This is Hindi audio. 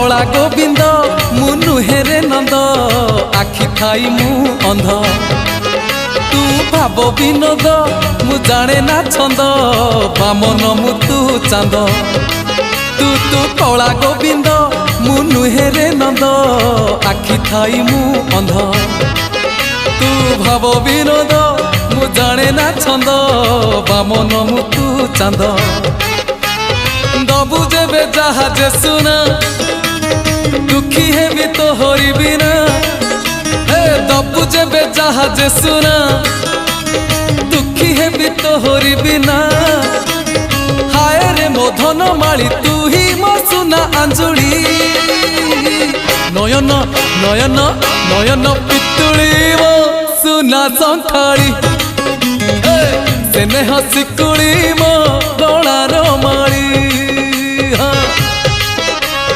कला गोविंद मु नुहेरे नंद आखि थाई मु अंध तू भाव विनोद मु जाने ना छंद बामन मु तू चांद तू तू कला गोविंद मु नुहेरे नंद आखि थाई मु अंध तू भाव विनोद मु जाने ना छंद बामन मु तू चांद दबु जेबे जहाज सुना दुखी है भी तो होरी बिना हे दबु जेबे जहाज सुना दुखी है भी तो होरी बिना हाय रे मोधन माली तू ही मो सुना अंजुली नयन नयन नयन पितुली मो सुना संखाली सेने हसिकुली मो गलार माली